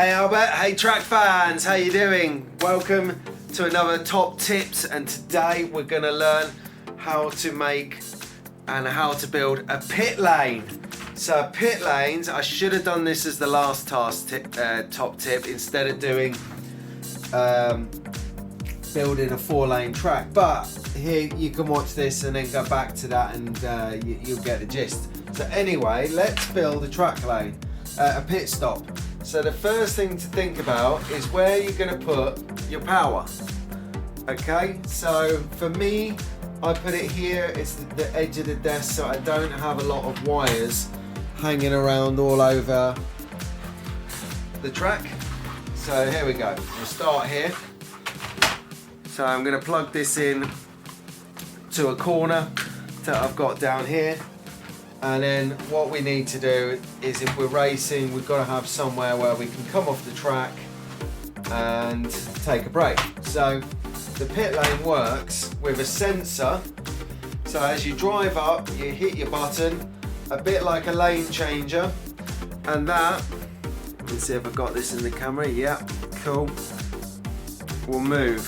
Hey Albert, hey track fans, how you doing? Welcome to another top tips, and today we're going to learn how to make and how to build a pit lane. So pit lanes, I should have done this as the last top tip instead of doing building a 4-lane track, but here you can watch this and then go back to that and you'll get the gist. So anyway, let's build a track lane, a pit stop. So the first thing to think about is where you're going to put your power. Okay, so for me, I put it here. It's the edge of the desk, so I don't have a lot of wires hanging around all over the track. So here we go. We'll start here. So I'm going to plug this in to a corner that I've got down here. And then what we need to do is, if we're racing, we've got to have somewhere where we can come off the track and take a break. So the pit lane works with a sensor. So as you drive up, you hit your button, a bit like a lane changer, and that, let's see if I've got this in the camera, yeah, cool, will move.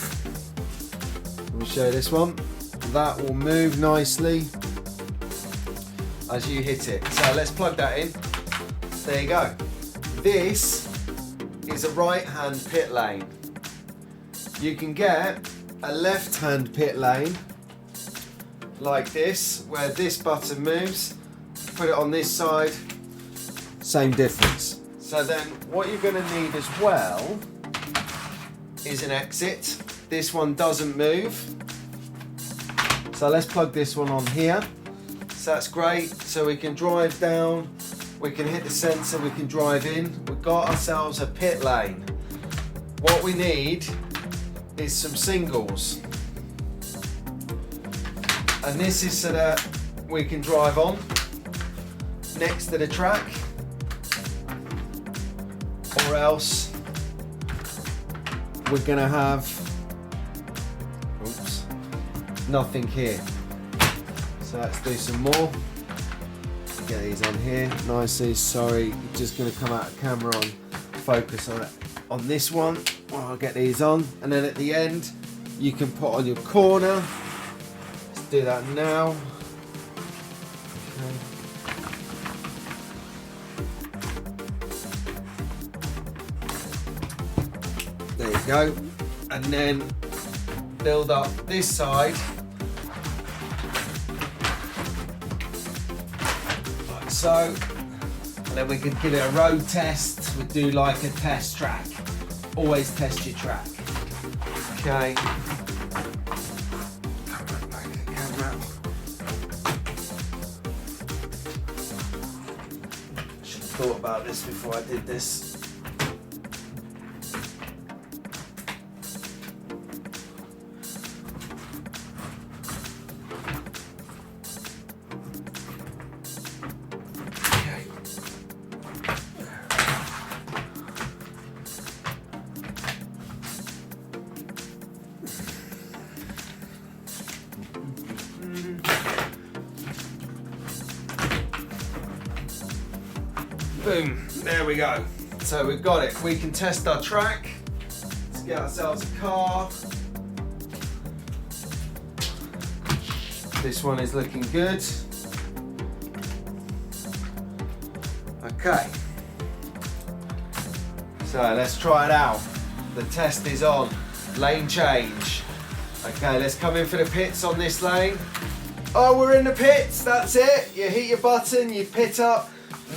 Let me show you this one. That will move nicely as you hit it. So let's plug that in. There you go. This is a right-hand pit lane. You can get a left-hand pit lane like this, where this button moves. Put it on this side, same difference. So then what you're going to need as well is an exit. This one doesn't move. So let's plug this one on here. So that's great, so we can drive down, we can hit the sensor, we can drive in. We've got ourselves a pit lane. What we need is some singles. And this is so that we can drive on next to the track, or else we're gonna have, oops, nothing here. So let's do some more. Get these on here nicely. Sorry, just going to come out of camera on focus on it on this one. Well, I'll get these on, and then at the end you can put on your corner. Let's do that now. Okay. There you go, and then build up this side. So, and then we could give it a road test. We'd do like a test track. Always test your track. Okay. Camera. Should have thought about this before I did this. Boom, there we go. So we've got it. We can test our track. Let's get ourselves a car. This one is looking good. Okay. So let's try it out. The test is on. Lane change. Okay, let's come in for the pits on this lane. Oh, we're in the pits, that's it. You hit your button, you pit up.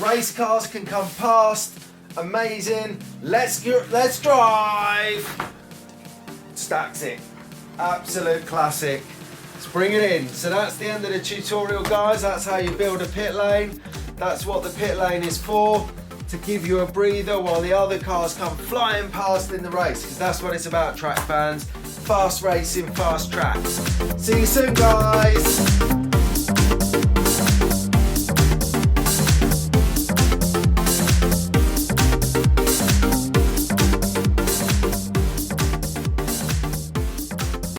Race cars can come past. Amazing. Let's drive. Stacks it. Absolute classic. Let's bring it in. So that's the end of the tutorial, guys. That's how you build a pit lane. That's what the pit lane is for, to give you a breather while the other cars come flying past in the race, because that's what it's about, track fans. Fast racing, fast tracks. See you soon, guys.